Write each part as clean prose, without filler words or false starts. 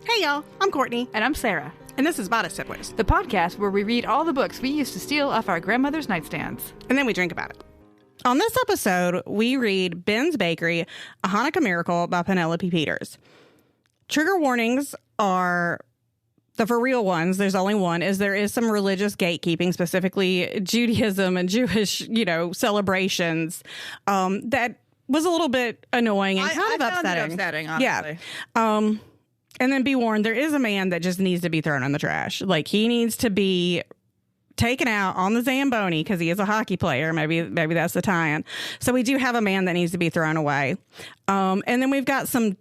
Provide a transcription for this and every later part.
Hey y'all, I'm Courtney. And I'm Sarah. And this is Bodice Siblings, the podcast where we read all the books we used to steal off our grandmother's nightstands. And then we drink about it. On this episode, we read Ben's Bakery, A Hannukah Miracle by Penelope Peters. Trigger warnings are the for real ones. There's only one, is there is some religious gatekeeping, specifically Judaism and Jewish, celebrations, that was a little bit annoying and kind of upsetting. It upsetting, honestly. Yeah. And then be warned, there is a man that just needs to be thrown in the trash. Like, he needs to be taken out on the Zamboni because he is a hockey player. Maybe that's the tie-in. So we do have a man that needs to be thrown away. And then we've got some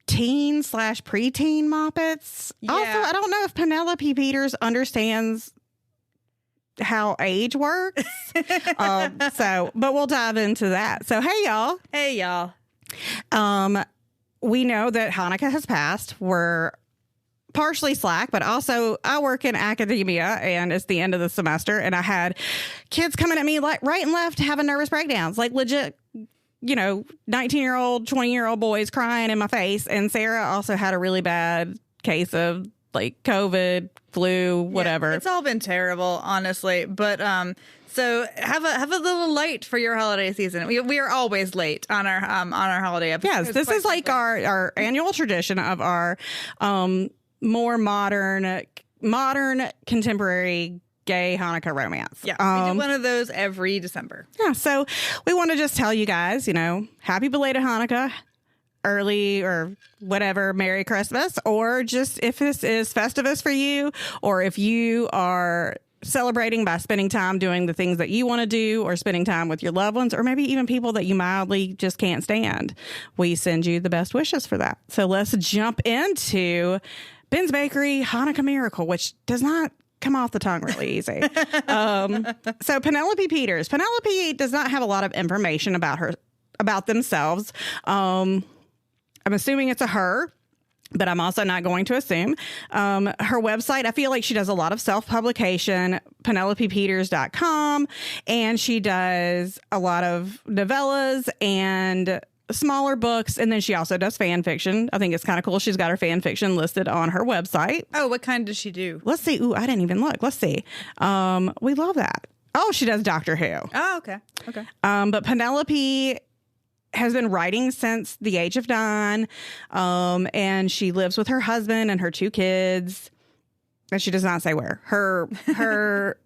teen/preteen moppets. Yeah. Also, I don't know if Penelope Peters understands how age works. But we'll dive into that. So, hey, y'all. Hey, y'all. We know that Hannukah has passed. We're partially slack, but also I work in academia and it's the end of the semester. And I had kids coming at me like right and left having nervous breakdowns, like legit, 19-year-old, 20-year-old boys crying in my face. And Sarah also had a really bad case of like COVID, flu, whatever. Yeah, it's all been terrible, honestly. But so have a little light for your holiday season. We are always late on our holiday episodes. Yes, this is like our annual tradition of our more modern contemporary gay Hannukah romance. Yeah, we do one of those every December. Yeah, so we want to just tell you guys, happy belated Hannukah, early or whatever, Merry Christmas, or just if this is Festivus for you, or if you are celebrating by spending time doing the things that you want to do, or spending time with your loved ones, or maybe even people that you mildly just can't stand. We send you the best wishes for that. So let's jump into Ben's Bakery, Hannukah Miracle, which does not come off the tongue really easy. So Penelope Peters. Penelope does not have a lot of information about themselves. I'm assuming it's a her, but I'm also not going to assume. Her website, I feel like she does a lot of self-publication, PenelopePeters.com, and she does a lot of novellas and smaller books, and then she also does fan fiction. I think it's kind of cool. She's got her fan fiction listed on her website. Oh, what kind does she do? Let's see. Ooh, I didn't even look. Let's see. We love that. Oh, she does Doctor Who. Oh, okay. Okay. But Penelope has been writing since the age of 9, and she lives with her husband and her 2 kids, and she does not say where. Her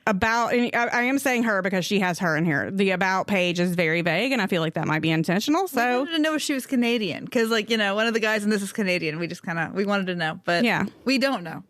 about, and I am saying her because she has her in here. The about page is very vague, and I feel like that might be intentional. So we wanted to know if she was Canadian, because one of the guys in this is Canadian. We just we wanted to know, but yeah, we don't know.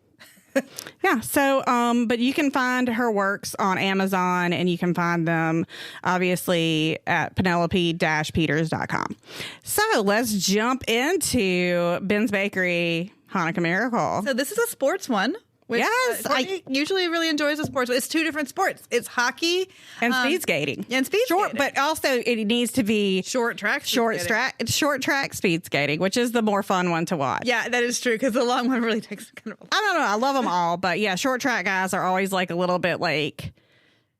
Yeah. So, but you can find her works on Amazon, and you can find them obviously at Penelope-Peters.com. So let's jump into Ben's Bakery, Hannukah Miracle. So this is a sports one. Which, yes, I usually really enjoys the sports. It's 2 different sports. It's hockey and speed skating. And speed skating. But also it needs to be short track speed skating, which is the more fun one to watch. Yeah, that is true, because the long one really takes kind of. I don't know. I love them all, but yeah, short track guys are always like a little bit like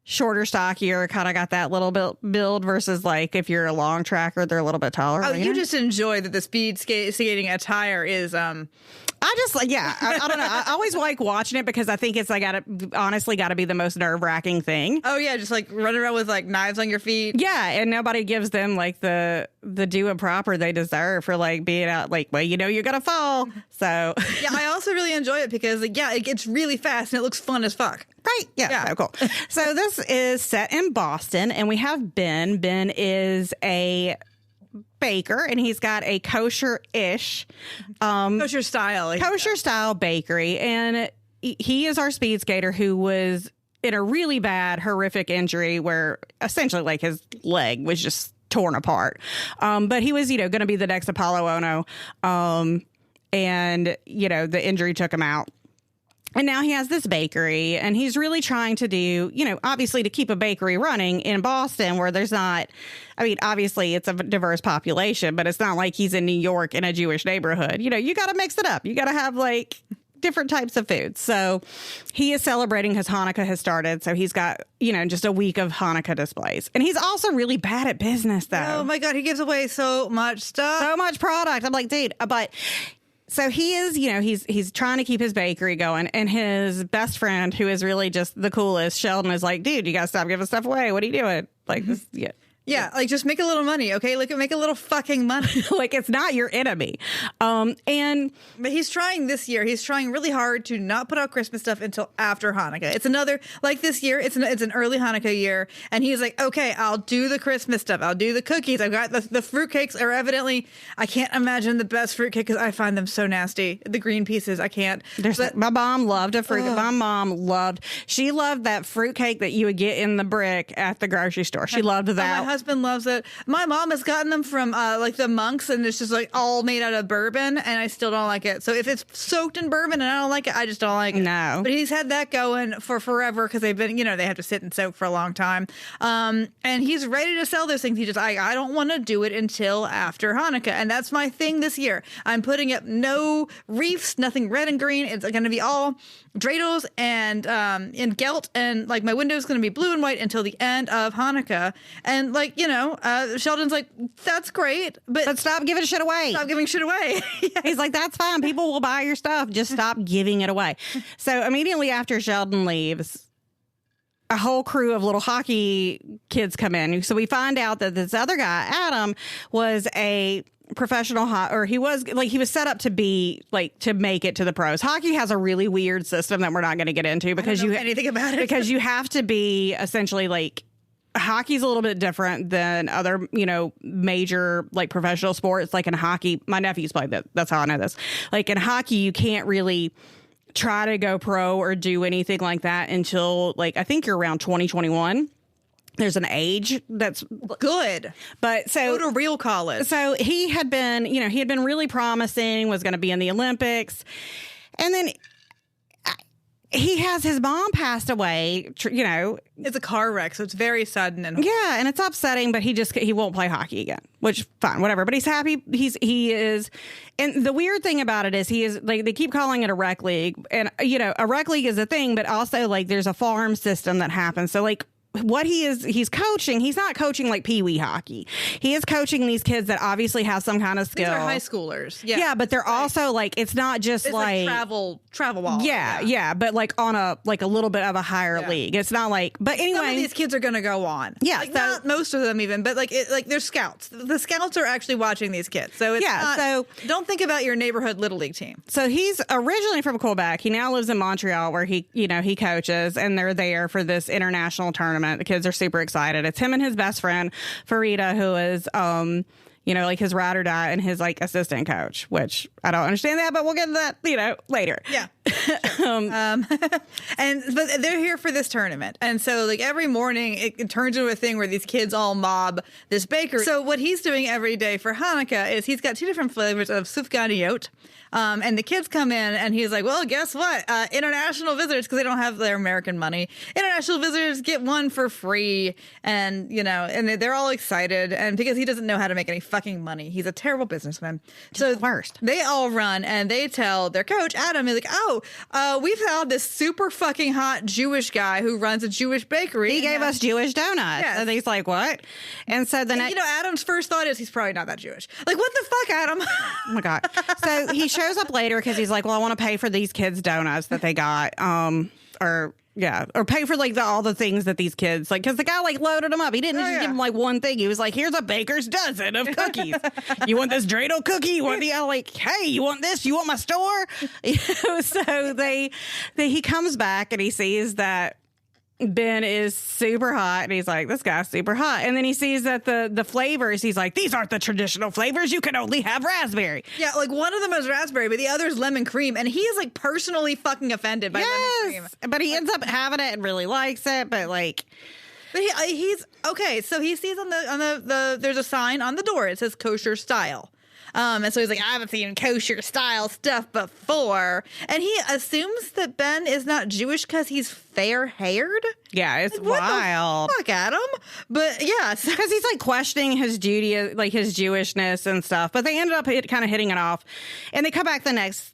shorter, stockier, kind of got that little bit build versus like if you're a long tracker, they're a little bit taller. Oh, you just enjoy that the speed skating attire is I just like, yeah, I don't know. I always like watching it because I think it's like honestly got to be the most nerve-wracking thing. Oh yeah, just like running around with like knives on your feet. Yeah, and nobody gives them like the due and proper they deserve for like being out like, well, you're gonna fall. So yeah, I also really enjoy it because like, yeah, it gets really fast and it looks fun as fuck. Right. Yeah. So cool. So this is set in Boston, and we have Ben. Ben is a baker, and he's got a kosher-ish kosher style bakery, and he is our speed skater who was in a really bad, horrific injury where essentially like his leg was just torn apart. But he was, going to be the next Apollo Ono. And, the injury took him out. And now he has this bakery, and he's really trying to do, obviously to keep a bakery running in Boston where there's not, obviously it's a diverse population, but it's not like he's in New York in a Jewish neighborhood. You got to mix it up. You got to have like different types of foods. So he is celebrating his Hanukkah has started. So he's got, just a week of Hanukkah displays. And he's also really bad at business, though. Oh, my God. He gives away so much stuff. So much product. I'm like, dude, but so he is, he's trying to keep his bakery going, and his best friend, who is really just the coolest, Sheldon, is like, dude, you gotta stop giving stuff away. What are you doing? Like this, yeah. Yeah, like just make a little money, okay? Like make a little fucking money. Like it's not your enemy. But he's trying this year. He's trying really hard to not put out Christmas stuff until after Hanukkah. It's another, like this year, it's an early Hanukkah year, and he's like, okay, I'll do the Christmas stuff. I'll do the cookies. I've got the fruitcakes are evidently, I can't imagine the best fruitcake because I find them so nasty. The green pieces, I can't. My mom loved a fruit. My mom loved that fruitcake that you would get in the brick at the grocery store. She loved that. My husband loves it. My mom has gotten them from like the Monks, and it's just like all made out of bourbon, and I still don't like it. So if it's soaked in bourbon and I don't like it, I just don't like it. No. But he's had that going for forever because they've been, they have to sit and soak for a long time. And he's ready to sell those things. He just, I don't want to do it until after Hanukkah. And that's my thing this year. I'm putting up no wreaths, nothing red and green. It's going to be all dreidels and in gelt, and like my window's going to be blue and white until the end of Hanukkah. And like, Sheldon's like, that's great, but stop giving shit away. Stop giving shit away. Yes. He's like, that's fine. People will buy your stuff. Just stop giving it away. So immediately after Sheldon leaves, a whole crew of little hockey kids come in. So we find out that this other guy, Adam, was a professional he was set up to be like to make it to the pros. Hockey has a really weird system that we're not going to get into because I don't know anything about it. Because you have to be essentially like, hockey's a little bit different than other, major like professional sports. Like in hockey, my nephews played that. That's how I know this. Like in hockey, you can't really try to go pro or do anything like that until like, I think you're around 2021. There's an age that's good, but so go to real college. So he had been really promising, was going to be in the Olympics, and then he has his mom passed away. It's a car wreck, so it's very sudden and and it's upsetting. But he won't play hockey again, which fine, whatever. But he's happy. He is, and the weird thing about it is he is like they keep calling it a rec league, and a rec league is a thing, but also like there's a farm system that happens. So like. What he's coaching, he's not coaching like peewee hockey. He is coaching these kids that obviously have some kind of skill. These are high schoolers. Yeah, but they're also like, it's not just it's like travel ball. Yeah, but like on a little bit of a higher league. It's not like, but anyway. Some of these kids are going to go on. Yeah. Like not most of them even, but like they're scouts. The scouts are actually watching these kids. So it's so don't think about your neighborhood Little League team. So he's originally from Quebec. He now lives in Montreal where he coaches, and they're there for this international tournament. The kids are super excited. It's him and his best friend, Farida, who is, like his ride or die and his like assistant coach, which I don't understand that, but we'll get to that, later. Yeah. But they're here for this tournament. And so like every morning it turns into a thing where these kids all mob this bakery. So what he's doing every day for Hanukkah is he's got two different flavors of sufganiyot. And the kids come in and he's like, well, guess what? International visitors, because they don't have their American money. International visitors get one for free. And, and they're all excited. And because he doesn't know how to make any fucking money, he's a terrible businessman. So worst. They all run and they tell their coach, Adam, he's like, we found this super fucking hot Jewish guy who runs a Jewish bakery. He gave us Jewish donuts. Yes. And he's like, what? And so then, Adam's first thought is he's probably not that Jewish. Like, what the fuck, Adam? Oh my God. So he shows up later because he's like, well, I want to pay for these kids' donuts that they got. Or pay for like all the things that these kids like, because the guy like loaded them up. He didn't just give them like one thing. He was like, here's a baker's dozen of cookies. You want this dreidel cookie? You want hey, you want this? You want my store? So he comes back and he sees that Ben is super hot, and he's like, this guy's super hot. And then he sees that the flavors, he's like, these aren't the traditional flavors. You can only have raspberry. Yeah, like one of them is raspberry, but the other is lemon cream. And he is like personally fucking offended by lemon cream. But he ends up having it and really likes it. But like, but he's okay. So he sees on the there's a sign on the door. It says kosher style. And so he's like, I haven't seen kosher style stuff before. And he assumes that Ben is not Jewish because he's fair haired. Yeah, it's like, wild. What the fuck, Adam? But yeah, because he's like questioning his Judaism, like his Jewishness and stuff. But they ended up kind of hitting it off, and they come back the next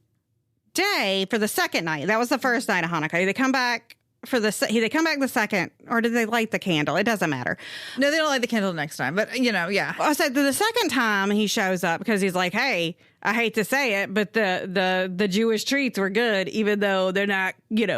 day for the second night. That was the first night of Hanukkah. They come back they come back the second, or did they light the candle? It doesn't matter. No, they don't light the candle next time, but yeah. I said the second time he shows up because he's like, hey, I hate to say it, but the Jewish treats were good, even though they're not,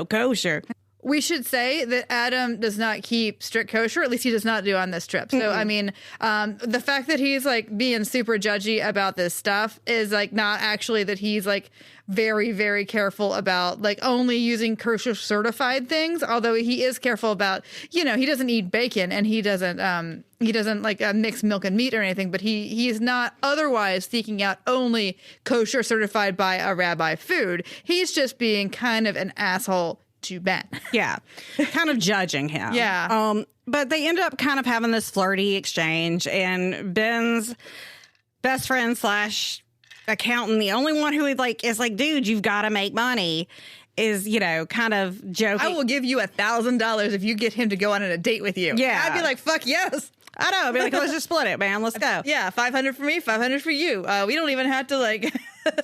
kosher. We should say that Adam does not keep strict kosher. At least he does not do on this trip. So, I mean, the fact that he's like being super judgy about this stuff is like not actually that he's like very, very careful about like only using kosher certified things. Although he is careful about, he doesn't eat bacon and he doesn't like mix milk and meat or anything. But he is not otherwise seeking out only kosher certified by a rabbi food. He's just being kind of an asshole to Ben. Yeah. Kind of judging him. Yeah. But they end up kind of having this flirty exchange, and Ben's best friend / accountant, the only one who is like, dude, you've got to make money, is, kind of joking. I will give you $1,000 if you get him to go on a date with you. Yeah. I'd be like, fuck yes. I know. I'd be like, let's just split it, man. Let's go. Yeah. 500 for me, 500 for you. We don't even have to like...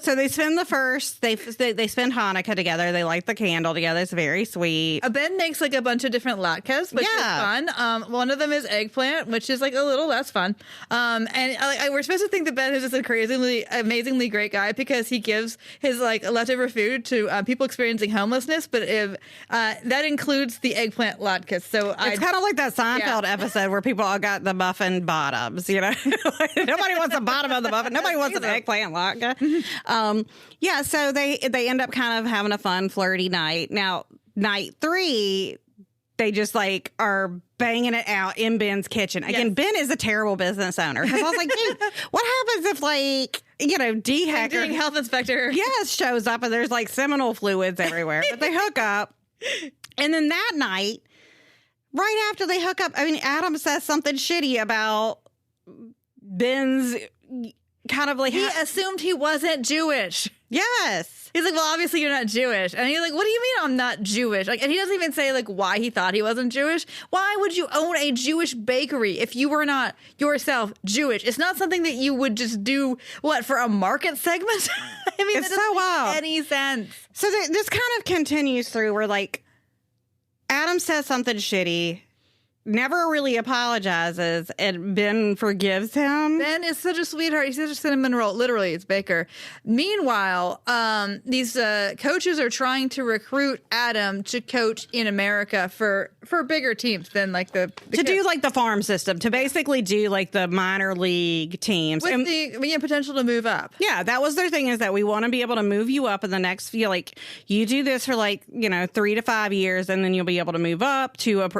So they spend they spend Hanukkah together. They light the candle together. It's very sweet. Ben makes like a bunch of different latkes, which is fun. One of them is eggplant, which is like a little less fun. And we're supposed to think that Ben is just a crazily, amazingly great guy because he gives his like leftover food to people experiencing homelessness. But if that includes the eggplant latkes, so it's kind of like that Seinfeld episode where people all got the muffin bottoms. Nobody wants the bottom of the muffin. Nobody wants an eggplant latke. So they end up kind of having a fun, flirty night. Now, night 3, they just like are banging it out in Ben's kitchen. Again, Ben is a terrible business owner. Because I was like, dude, what happens if like, D-Hacker, health inspector, shows up and there's like seminal fluids everywhere. But they hook up. And then that night, right after they hook up, Adam says something shitty about Ben's kind of like... He assumed he wasn't Jewish. Yes. He's like, well, obviously you're not Jewish. And he's like, what do you mean I'm not Jewish? Like, and he doesn't even say like why he thought he wasn't Jewish. Why would you own a Jewish bakery if you were not yourself Jewish? It's not something that you would just do, for a market segment? It's so wild. Make any sense. So this kind of continues through where like Adam says something shitty, never really apologizes, and Ben forgives him. Ben is such a sweetheart. He's such a cinnamon roll. Literally, it's Baker. Meanwhile, these coaches are trying to recruit Adam to coach in America for bigger teams than like the to do like the farm system, to basically do like the minor league teams. With the potential to move up. Yeah, that was their thing, is that we want to be able to move you up in the next few, like you do this for like, 3 to 5 years, and then you'll be able to move up to like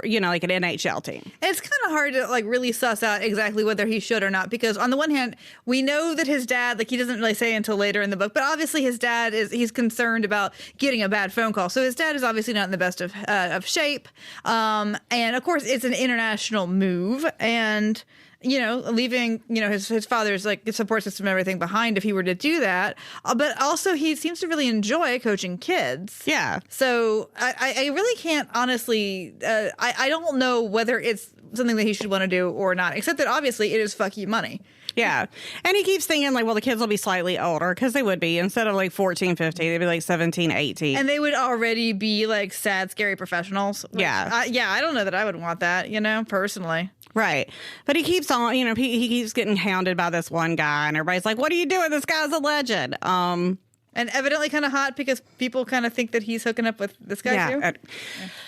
an NHL team. It's kind of hard to like really suss out exactly whether he should or not, because on the one hand, we know that his dad, like he doesn't really say until later in the book, but obviously his dad he's concerned about getting a bad phone call. So his dad is obviously not in the best of shape. And of course it's an international move, and leaving, his father's like support system and everything behind if he were to do that. But also he seems to really enjoy coaching kids. Yeah. So I really can't honestly, I don't know whether it's something that he should want to do or not, except that obviously it is fuck you money. Yeah. And he keeps thinking like, well, the kids will be slightly older, because they would be, instead of like 14, 15, they'd be like 17, 18. And they would already be like sad, scary professionals. Yeah. I don't know that I would want that, personally. Right. But he keeps on, he keeps getting hounded by this one guy, and everybody's like, what are you doing? This guy's a legend. And evidently kind of hot because people kind of think that he's hooking up with this guy too.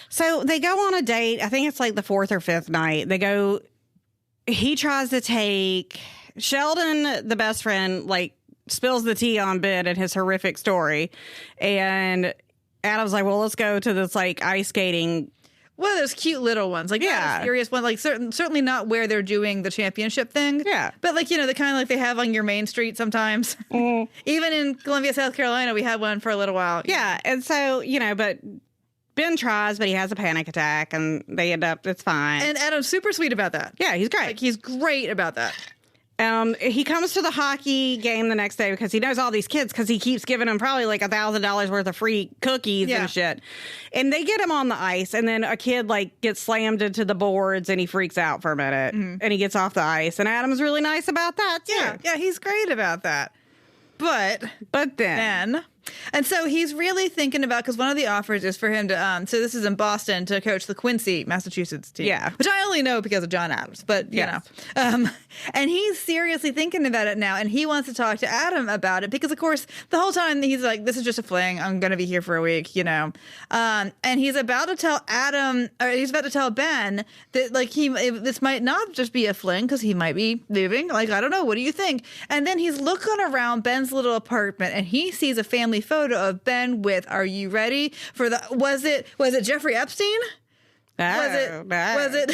So they go on a date. I think it's like the 4th or 5th night. He tries to take Sheldon, the best friend, like spills the tea on Ben and his horrific story. And Adam's like, well, let's go to this like ice skating. One of those cute little ones, like not a serious one, like certainly not where they're doing the championship thing. Yeah, but like the kind of like they have on your main street sometimes. Mm. Even in Columbia, South Carolina, we had one for a little while. Yeah, and so but Ben tries, but he has a panic attack, and they end up. It's fine. And Adam's super sweet about that. Yeah, he's great. Like he's great about that. He comes to the hockey game the next day because he knows all these kids, because he keeps giving them probably like $1,000 worth of free cookies and shit. And they get him on the ice, and then a kid like gets slammed into the boards, and he freaks out for a minute, and he gets off the ice. And Adam's really nice about that too. Yeah, he's great about that. But then And so he's really thinking about, because one of the offers is for him to, so this is in Boston, to coach the Quincy, Massachusetts team. Yeah. Which I only know because of John Adams, but you know. And he's seriously thinking about it now, and he wants to talk to Adam about it because, of course, the whole time he's like, this is just a fling. I'm going to be here for a week, you know. And he's about to tell he's about to tell Ben that, like, this might not just be a fling because he might be leaving. Like, I don't know. What do you think? And then he's looking around Ben's little apartment, and he sees a family photo of Ben with, are you ready for the, was it Jeffrey Epstein? No, was it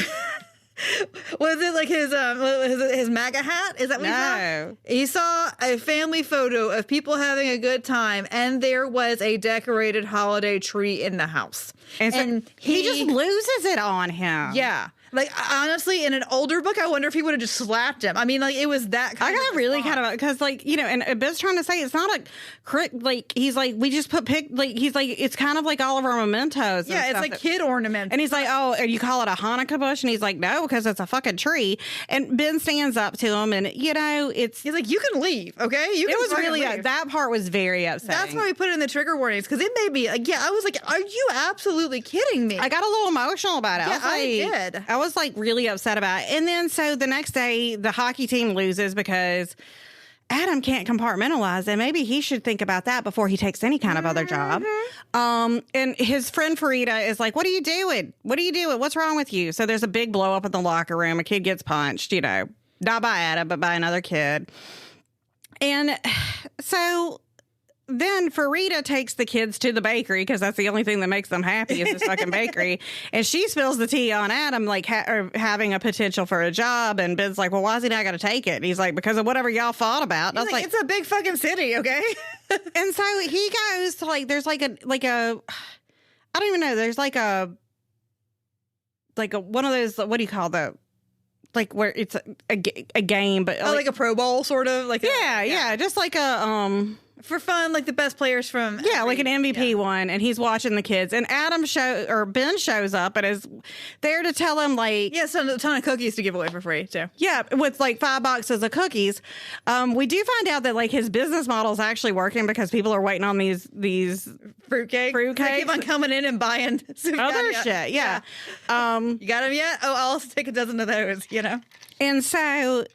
was it like his MAGA hat? Is that what No. he saw? He saw a family photo of people having a good time, and there was a decorated holiday tree in the house. And so he just loses it on him. Yeah. Like, honestly, in an older book, I wonder if he would have just slapped him. I mean, like, it was that kind of I got really kind of, because, like, you know, and Ben's trying to say it's not like, he's like, we just put he's like, it's kind of like all of our mementos. Yeah, it's like kid ornaments. And he's like, oh, and you call it a Hanukkah bush? And he's like, no, because it's a fucking tree. And Ben stands up to him, and, you know, he's like, you can leave, okay? It was really, that part was very upsetting. That's why we put it in the trigger warnings, because it made me, like, yeah, I was like, are you absolutely kidding me? I got a little emotional about it. Yeah, I did. I was like really upset about it. And then so the next day, the hockey team loses because Adam can't compartmentalize, and maybe he should think about that before he takes any kind of other job. And his friend Farida is like, what are you doing? What are you doing? What's wrong with you? So there's a big blow up in the locker room. A kid gets punched, you know, not by Adam, but by another kid. And so then Farida takes the kids to the bakery because that's the only thing that makes them happy is this fucking bakery. And she spills the tea on Adam, like having a potential for a job. And Ben's like, well, why is he not going to take it? And he's like, because of whatever y'all fought about. And I was like, it's a big fucking city, okay? And so he goes to, like, there's like a, I don't even know. There's like a one of those, what do you call the, like where it's a game, but like a Pro Bowl sort of, like yeah, just like a for fun, like the best players from like an MVP one, and he's watching the kids, and Ben shows up and is there to tell him, like, a ton of cookies to give away for free too. Yeah, with like 5 boxes of cookies. We do find out that, like, his business model is actually working because people are waiting on these fruitcakes. They keep on coming in and buying other shit. Yeah. You got them yet? Oh, I'll also take a dozen of those. You know. And so,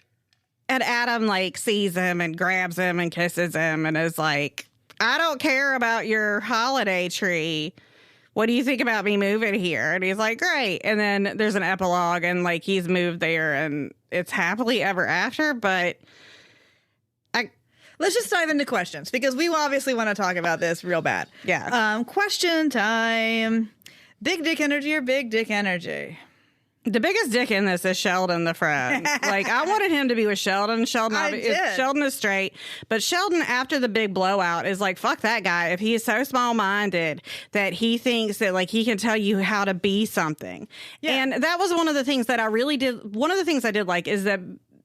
and Adam, like, sees him and grabs him and kisses him and is like, I don't care about your holiday tree. What do you think about me moving here? And he's like, great. And then there's an epilogue, and, like, he's moved there, and it's happily ever after. But let's just dive into questions, because we obviously want to talk about this real bad. Yeah. Question time. Big dick energy or big dick energy? The biggest dick in this is Sheldon, the friend. Like, I wanted him to be with Sheldon. Sheldon is straight. But Sheldon, after the big blowout, is like, fuck that guy. If he is so small-minded that he thinks that, like, he can tell you how to be something. Yeah. And that was one of the things that I really did. One of the things I did like is that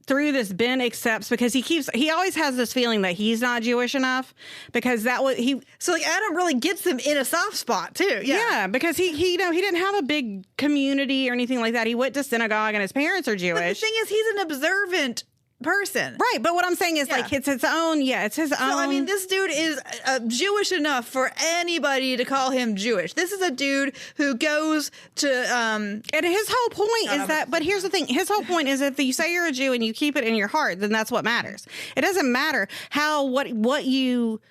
through this, Ben accepts, because he always has this feeling that he's not Jewish enough, because so, like, Adam really gets him in a soft spot too. Yeah, because he didn't have a big community or anything like that. He went to synagogue and his parents are Jewish. But the thing is, he's an observant person, right? But what I'm saying is, like, it's its own. Yeah, it's his own. I mean, this dude is Jewish enough for anybody to call him Jewish. This is a dude who goes to and his whole point is that. But here's the thing: his whole point is, if you say you're a Jew and you keep it in your heart, then that's what matters. It doesn't matter what you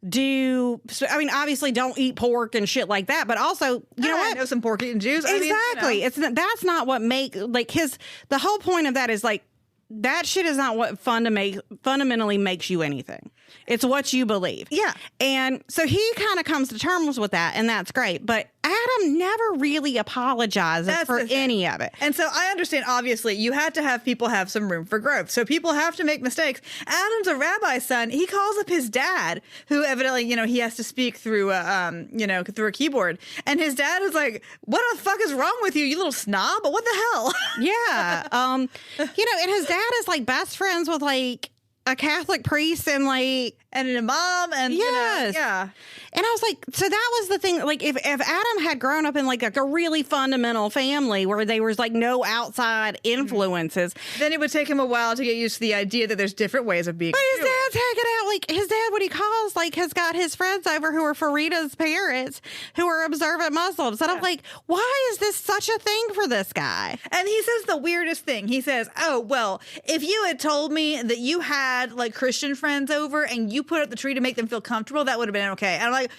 do. I mean, obviously, don't eat pork and shit like that. But also, you know what? I know some pork eating Jews. Exactly. I mean, that's not what the whole point of that is, like, that shit is not what fundamentally makes you anything. It's what you believe. Yeah. And so he kind of comes to terms with that, and that's great. But Adam never really apologizes for any of it. And so I understand, obviously, you had to have people have some room for growth. So people have to make mistakes. Adam's a rabbi's son. He calls up his dad, who evidently, you know, he has to speak through through a keyboard. And his dad is like, what the fuck is wrong with you little snob? What the hell? Yeah. And his dad is, like, best friends with, like, a Catholic priest and, like, and an imam, and yes. Yeah. And I was like, so that was the thing. Like, if Adam had grown up in, like, a really fundamental family where there was, like, no outside influences, then it would take him a while to get used to the idea that there's different ways of being. But his dad dad's hanging out, like, his dad, what he calls, like, has got his friends over who are Farida's parents who are observant Muslims. And I'm like, why is this such a thing for this guy? And he says the weirdest thing. He says, oh, well, if you had told me that you had, like, Christian friends over and you put up the tree to make them feel comfortable, that would have been okay. And I'm like,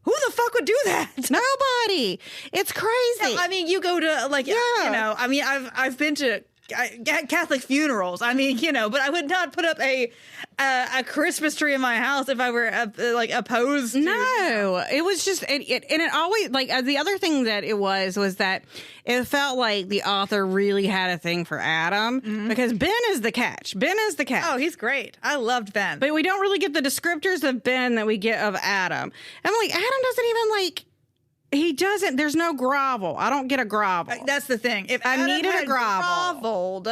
who the fuck would do that? Nobody. It's crazy. No, I mean, you go to, like, you know, I mean, I've been to Catholic funerals. I mean, you know, but I would not put up a Christmas tree in my house if I were like opposed to. No, it was just it always, like, the other thing that it was that it felt like the author really had a thing for Adam because Ben is the catch. Ben is the catch. Oh, he's great. I loved Ben. But we don't really get the descriptors of Ben that we get of Adam. I'm like, Adam doesn't even, like, he doesn't. There's no grovel. I don't get a grovel. That's the thing. If I Adam needed had a grovel.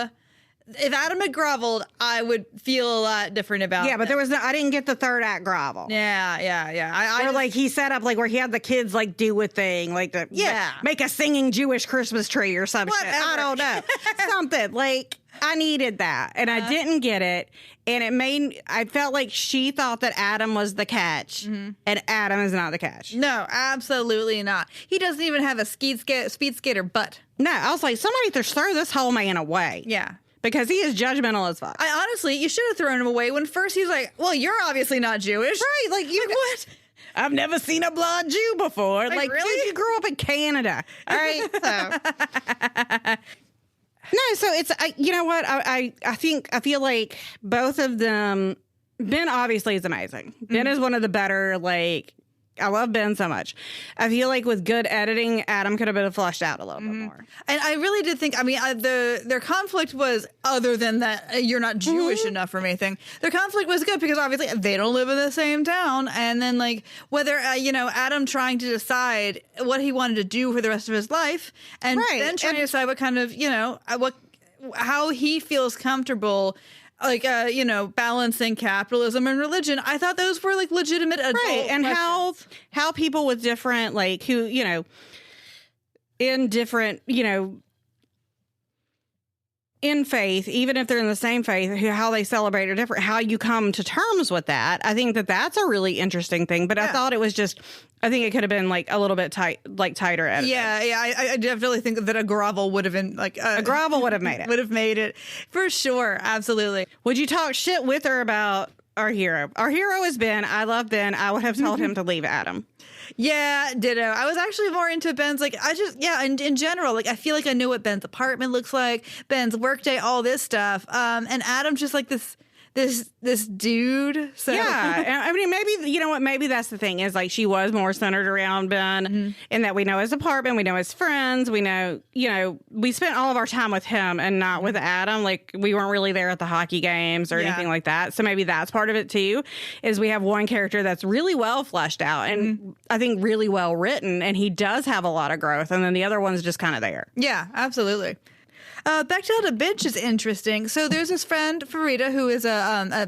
if Adam had groveled, I would feel a lot different about it. Yeah, but there was no. I didn't get the third act grovel. Yeah. Or like he set up, like, where he had the kids, like, do a thing, like, make a singing Jewish Christmas tree or some shit. I don't know. Something like, I needed that, and I didn't get it. And I felt like she thought that Adam was the catch, and Adam is not the catch. No, absolutely not. He doesn't even have a speed skater butt. No, I was like, somebody just throw this whole man away. Yeah. Because he is judgmental as fuck. I honestly, you should have thrown him away when first he's like, well, you're obviously not Jewish. Right, like, what? I've never seen a blonde Jew before. Like really? Dude, you grew up in Canada. All right, so... No, so it's, you know what? I feel like both of them, Ben obviously is amazing. Ben is one of the better, like, I love Ben so much. I feel like with good editing, Adam could have been fleshed out a little bit more. And I really did think, I mean, their conflict was, other than that you're not Jewish enough for me thing, their conflict was good because obviously they don't live in the same town. And then, like, whether, you know, Adam trying to decide what he wanted to do for the rest of his life and then trying to decide what kind of, you know, how he feels comfortable, like, you know, balancing capitalism and religion. I thought those were, like, legitimate adult and questions. how people with different, like, who, you know, in different, you know, in faith, even if they're in the same faith, how they celebrate are different, how you come to terms with that. I think that that's a really interesting thing, but I thought it was just, I think it could have been, like, a little bit tighter edited. Yeah, I definitely think that a grovel would have been, like... a grovel would have made it. Would have made it, for sure, absolutely. Would you talk shit with her about our hero? Our hero is Ben. I love Ben. I would have told him to leave Adam. Yeah, ditto. I was actually more into Ben's, like, in general, like, I feel like I knew what Ben's apartment looks like, Ben's workday, all this stuff. And Adam's just like this dude. So yeah, I mean, maybe, you know what, maybe that's the thing, is, like, she was more centered around Ben, in that we know his apartment, we know his friends, we know, you know, we spent all of our time with him and not with Adam. Like, we weren't really there at the hockey games or anything like that. So maybe that's part of it too, is we have one character that's really well fleshed out and I think really well written, and he does have a lot of growth, and then the other one's just kind of there. Yeah, absolutely. Back to bench is interesting. So there's this friend, Farida, who is a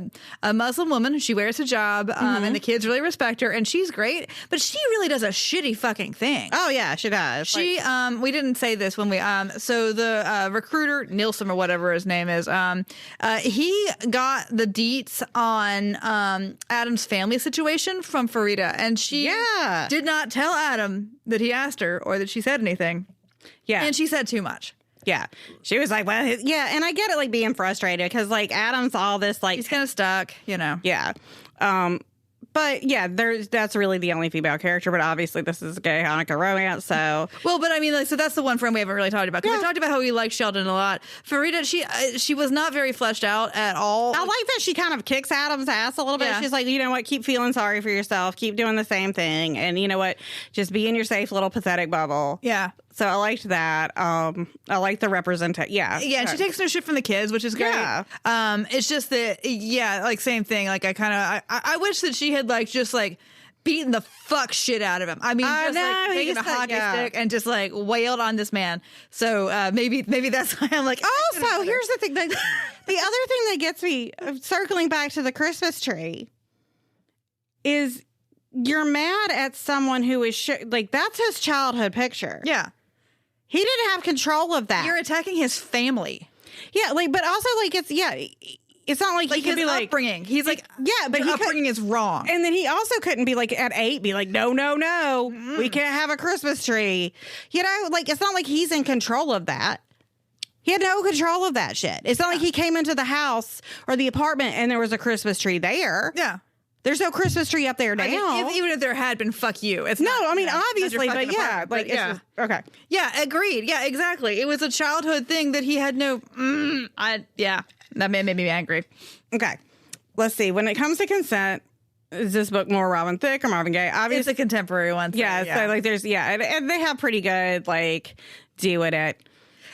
Muslim woman. She wears hijab, and the kids really respect her, and she's great. But she really does a shitty fucking thing. Oh yeah, she does. She we didn't say this when we so the recruiter Nilsson or whatever his name is, he got the deets on Adam's family situation from Farida, and she did not tell Adam that he asked her or that she said anything. Yeah, and she said too much. Yeah. She was like, well, yeah. And I get it, like, being frustrated because, like, Adam's all this, like, he's kind of stuck, you know. Yeah. But yeah, that's really the only female character. But obviously, this is a gay Hannukah romance. So well, but I mean, like, so that's the one friend we haven't really talked about. Because we talked about how we like Sheldon a lot. Farida, she was not very fleshed out at all. I like that she kind of kicks Adam's ass a little bit. Yeah. She's like, you know what? Keep feeling sorry for yourself. Keep doing the same thing. And you know what? Just be in your safe little pathetic bubble. Yeah. So I liked that. I like the representation. Yeah. Yeah, and she takes no shit from the kids, which is great. Yeah. It's just that, like, same thing. Like, I wish that she had, like, just, like, beaten the fuck shit out of him. I mean, just, like, taking a hockey stick and just, like, wailed on this man. So maybe that's why I'm like... Also, here's the thing. The other thing that gets me, circling back to the Christmas tree, is you're mad at someone who is... like, that's his childhood picture. Yeah. He didn't have control of that. You're attacking his family. Yeah, like, but also, like, it's, it's not like he could his be like upbringing. He's like, yeah, but your upbringing is wrong. And then he also couldn't be like at 8, be like, no, we can't have a Christmas tree. You know, like it's not like he's in control of that. He had no control of that shit. It's not like he came into the house or the apartment and there was a Christmas tree there. Yeah. There's no Christmas tree up there now. I mean, even if there had been, fuck you. It's no, not, I mean, obviously, but yeah. Apartment, Like, but yeah. It's just, okay. Yeah, agreed. Yeah, exactly. It was a childhood thing that he had no, that made me angry. Okay. Let's see. When it comes to consent, is this book more Robin Thicke or Marvin Gaye? Obviously, it's a contemporary one. So, yeah. So, like, there's, and they have pretty good, like, doing it.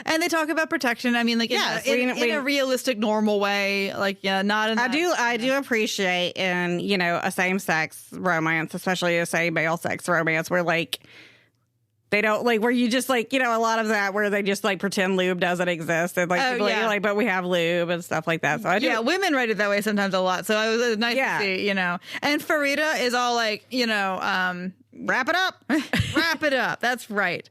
And they talk about protection. I mean, like, in a realistic, normal way. Like, yeah, not in that, I do appreciate in, you know, a same-sex romance, especially a same-male-sex romance, where, like, they don't, like, where you just, like, you know, a lot of that where they just, like, pretend lube doesn't exist. And, like, like, but we have lube and stuff like that. So I do. Yeah, women write it that way sometimes a lot. So it was nice to see, you know. And Farida is all like, you know, wrap it up. Wrap it up. That's right.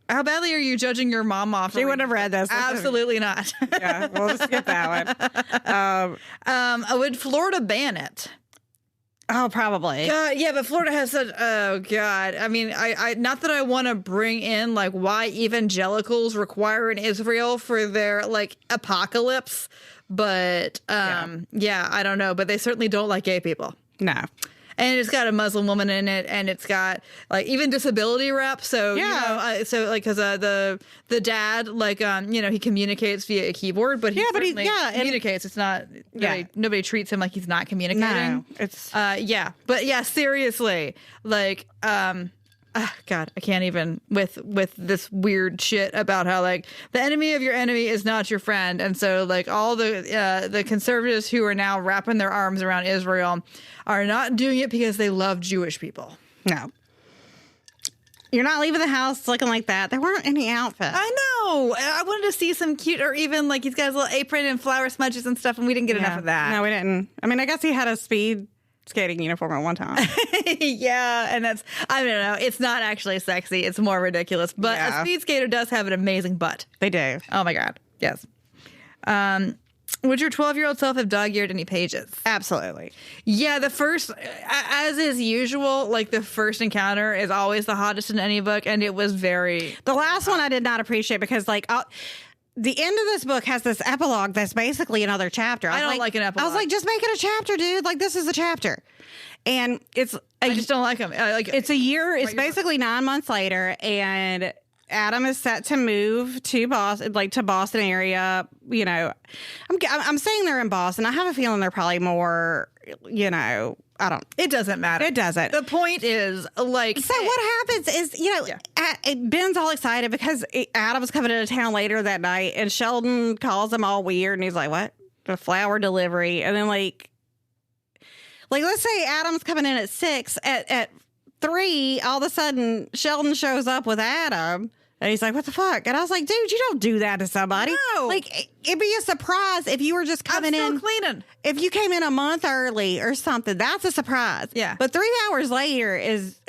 How badly are you judging your mom off? She wouldn't have read this. Absolutely not. Yeah, we'll skip that one. Would Florida ban it? Oh, probably. God, yeah, but Florida has such. Oh God, I mean, I not that I want to bring in like why evangelicals require an Israel for their like apocalypse, but yeah, I don't know, but they certainly don't like gay people. No. And it's got a Muslim woman in it, and it's got like even disability rep. So you know, so like because the dad like you know he communicates via a keyboard, but he communicates. It's not nobody treats him like he's not communicating. No, it's but yeah, seriously, like God, I can't even with this weird shit about how like the enemy of your enemy is not your friend, and so like all the conservatives who are now wrapping their arms around Israel are not doing it because they love Jewish people. No, you're not leaving the house looking like that. There weren't any outfits. I know. I wanted to see some cute, or even like he's got his little apron and flower smudges and stuff, and we didn't get enough of that. No, we didn't. I mean, I guess he had a speed skating uniform at one time. Yeah, and that's, I don't know, it's not actually sexy, it's more ridiculous, but a speed skater does have an amazing butt. They do. Oh my God, yes. Would your 12-year-old self have dog-eared any pages? Absolutely. Yeah, the first, as is usual, like the first encounter is always the hottest in any book, and it was very... The last one I did not appreciate because like... the end of this book has this epilogue that's basically another chapter. I don't like an epilogue. I was like, just make it a chapter, dude. Like, this is a chapter. And I just don't like them. It's a year. It's basically 9 months later. And Adam is set to move to Boston, like to Boston area. You know, I'm saying they're in Boston. I have a feeling they're probably more, you know, I don't. It doesn't matter. It doesn't. The point is, like... So what happens is, you know, Ben's all excited because Adam's coming into town later that night, and Sheldon calls him all weird, and he's like, what? A flower delivery. And then, like let's say Adam's coming in at 6. At 3, all of a sudden, Sheldon shows up with Adam. And he's like, what the fuck? And I was like, dude, you don't do that to somebody. No. Like, it'd be a surprise if you were just coming in. Cleaning. If you came in a month early or something, that's a surprise. Yeah. But 3 hours or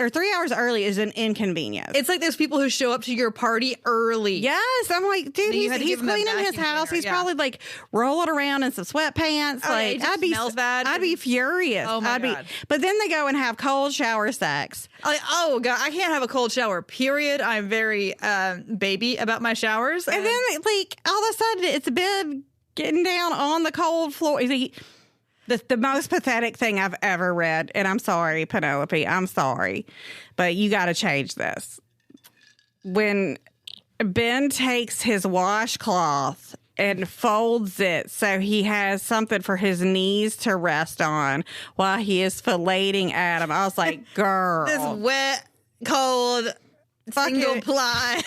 3 hours early is an inconvenience. It's like those people who show up to your party early. Yes. I'm like, dude, he's cleaning his house. He's probably like rolling around in some sweatpants. Oh, like, smells bad. I'd be furious. Oh my God. But then they go and have cold shower sex. Like, oh God, I can't have a cold shower, period. I'm very baby about my showers. And then, like, all of a sudden, it's Ben getting down on the cold floor. The most pathetic thing I've ever read. And I'm sorry, Penelope. I'm sorry. But you got to change this. When Ben takes his washcloth and folds it so he has something for his knees to rest on while he is filleting Adam, I was like, girl. This wet, cold... single ply.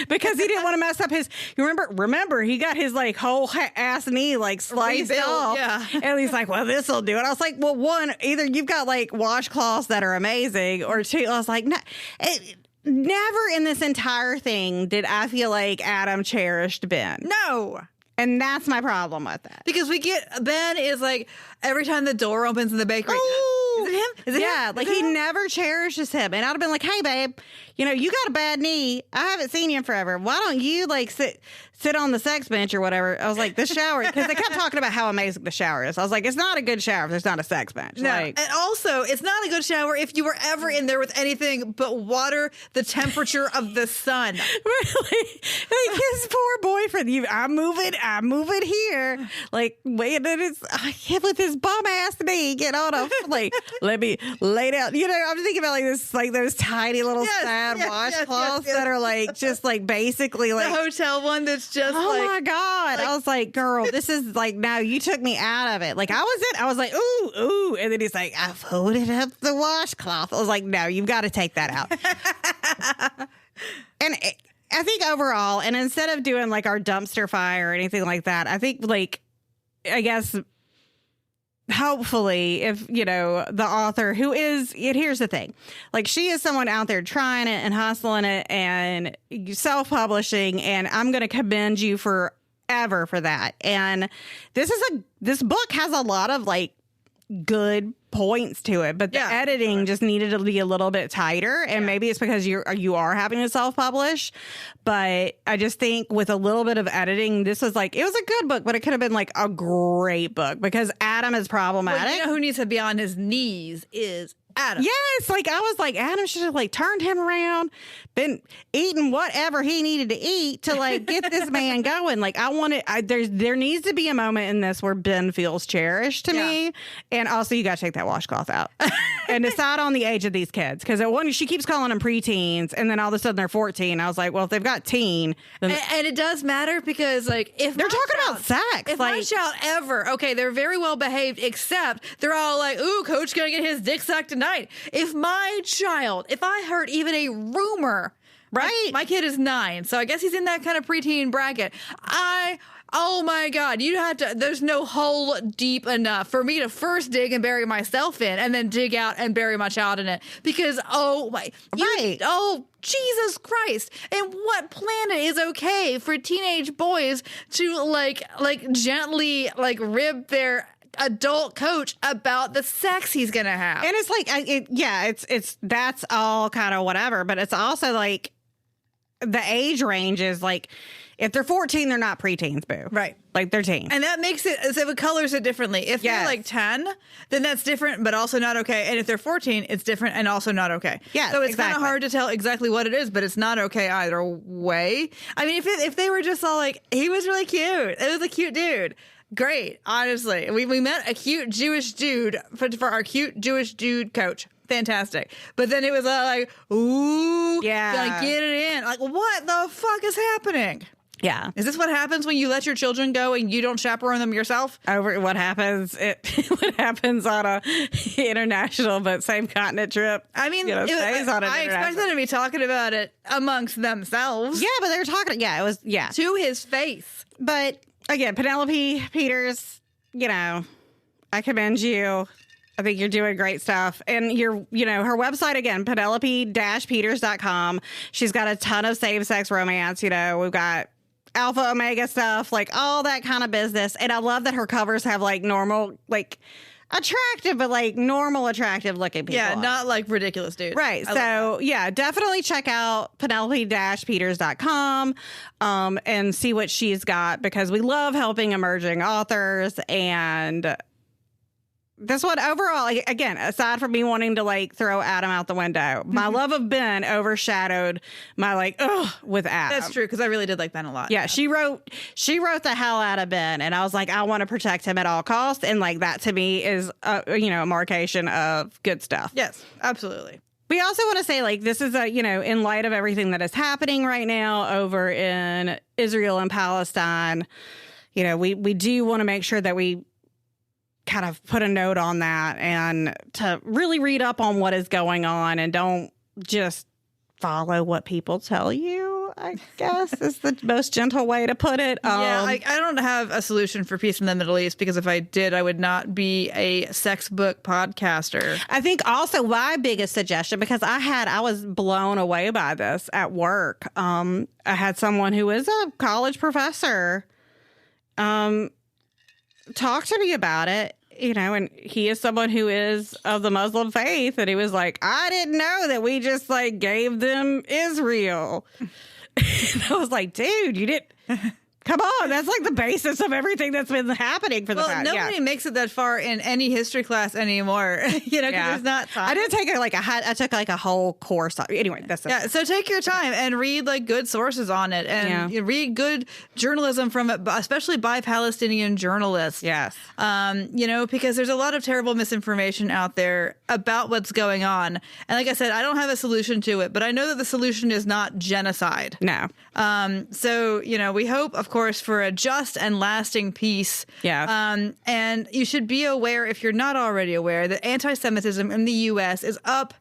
Because he didn't want to mess up his, you remember he got his like whole ass knee like sliced off. Yeah. And he's like, well, this will do it. I was like, well, one, either you've got like washcloths that are amazing, or two, I was like, no, never in this entire thing did I feel like Adam cherished Ben. No. And that's my problem with that. Because Ben is like, every time the door opens in the bakery, ooh. Is it him? Is it Yeah, him? like Is it he him? never cherishes him. And I'd have been like, hey, babe, you know, you got a bad knee. I haven't seen you in forever. Why don't you like sit on the sex bench or whatever? I was like, the shower, because they kept talking about how amazing the shower is. I was like, it's not a good shower if there's not a sex bench. No. Like, And also, it's not a good shower if you were ever in there with anything but water, the temperature of the sun. really, like his poor boyfriend. I'm moving here. Like, wait, with his bum ass knee, get on a like, let me lay down. You know, I'm thinking about like this, like those tiny little sad washcloths that are like just like basically like The hotel one that's just oh my God. I was like, girl, this is like, now you took me out of it. Like I was like, ooh. And then he's like, I folded up the washcloth. I was like, no, you've got to take that out. And I think overall, and instead of doing like our dumpster fire or anything like that, I think like, I guess, hopefully if, you know, the author who is, here's the thing, like she is someone out there trying it and hustling it and self-publishing, and I'm going to commend you forever for that. And this book has a lot of like good points to it, but the editing just needed to be a little bit tighter, and maybe it's because you are having to self-publish, but I just think with a little bit of editing, this was like, it was a good book, but it could have been like a great book because Adam is problematic. Well, you know who needs to be on his knees is Adam. Yes, like I was like, Adam should have like turned him around, been eating whatever he needed to eat to like get this man going. Like there needs to be a moment in this where Ben feels cherished to me, and also you got to take that washcloth out and decide on the age of these kids, because at one she keeps calling them preteens, and then all of a sudden they're 14. I was like, well, if they've got teen, then and it does matter because like if they're talking about sex, if like my child ever, okay, they're very well behaved, except they're all like, ooh, coach gonna get his dick sucked tonight. If my child, if I heard even a rumor, right, my kid is 9, so I guess he's in that kind of preteen bracket. Oh my God, you had to, there's no hole deep enough for me to first dig and bury myself in and then dig out and bury my child in it. Because, oh Jesus Christ. And what planet is okay for teenage boys to like gently like rib their adult coach about the sex he's gonna have? And it's like, it's that's all kind of whatever, but it's also like the age range is like, if they're 14, they're not preteens, boo. Right. Like they're teens. And that makes it, so it colors it differently. If they're like 10, then that's different, but also not okay. And if they're 14, it's different and also not okay. Yeah. So it's kind of hard to tell exactly what it is, but it's not okay either way. I mean, if they were just all like, he was really cute, it was a cute dude, great. Honestly, we met a cute Jewish dude for our cute Jewish dude coach. Fantastic. But then it was like, ooh, gotta get it in. Like, what the fuck is happening? Yeah. Is this what happens when you let your children go and you don't chaperone them yourself? Over what happens on a international but same continent trip. I mean, I expect them to be talking about it amongst themselves. Yeah, but they were talking. Yeah, it was. Yeah, to his face. But again, Penelope Peters, you know, I commend you. I think you're doing great stuff. And her website, again, Penelope-Peters.com. She's got a ton of same-sex romance. You know, we've got alpha, omega stuff, like all that kind of business. And I love that her covers have like normal, like attractive, but like normal, attractive looking people. Yeah, not like ridiculous dudes. Right. So yeah, definitely check out Penelope-Peters.com and see what she's got, because we love helping emerging authors. And this one overall, again, aside from me wanting to like throw Adam out the window, my love of Ben overshadowed my with Adam. That's true, because I really did like Ben a lot. Yeah, she wrote the hell out of Ben, and I was like, I want to protect him at all costs, and like that to me is a marcation of good stuff. Yes, absolutely. We also want to say, like, this is in light of everything that is happening right now over in Israel and Palestine, we do want to make sure that we kind of put a note on that and to really read up on what is going on, and don't just follow what people tell you, I guess is the most gentle way to put it. I don't have a solution for peace in the Middle East, because if I did, I would not be a sex book podcaster. I think also my biggest suggestion, because I was blown away by this at work. I had someone who is a college professor talk to me about it. and he is someone who is of the Muslim faith, and he was like, I didn't know that we just like gave them Israel. And I was like, dude, you didn't. Come on, that's like the basis of everything that's been happening for the past. Nobody makes it that far in any history class anymore. Because there's not time. I did take I took like a whole course. Anyway, that's so take your time and read like good sources on it, and read good journalism from it, especially by Palestinian journalists. Yes, because there's a lot of terrible misinformation out there about what's going on. And like I said, I don't have a solution to it, but I know that the solution is not genocide. No. So we hope, of course, for a just and lasting peace. Yeah. And you should be aware, if you're not already aware, that anti-Semitism in the U.S. is up.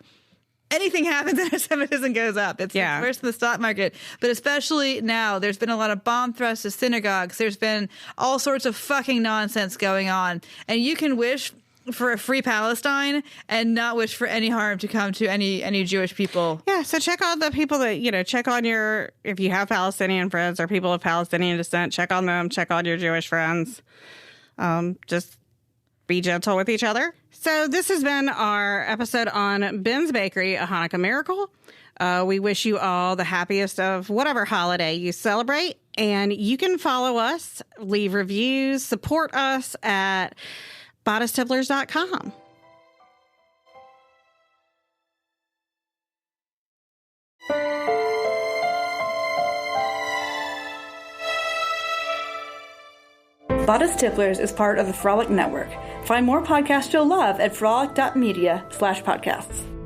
Anything happens, anti-Semitism goes up. It's worse than the stock market. But especially now, there's been a lot of bomb thrusts to synagogues. There's been all sorts of fucking nonsense going on. And you can wish for a free Palestine and not wish for any harm to come to any Jewish people. Yeah, so check on the people that, check on if you have Palestinian friends or people of Palestinian descent, check on them, check on your Jewish friends. Just be gentle with each other. So this has been our episode on Ben's Bakery, a Hannukah Miracle. We wish you all the happiest of whatever holiday you celebrate. And you can follow us, leave reviews, support us at bodystiflers.com. Bodice Tipplers is part of the Frolic Network. Find more podcasts you'll love at frolic.media/podcasts.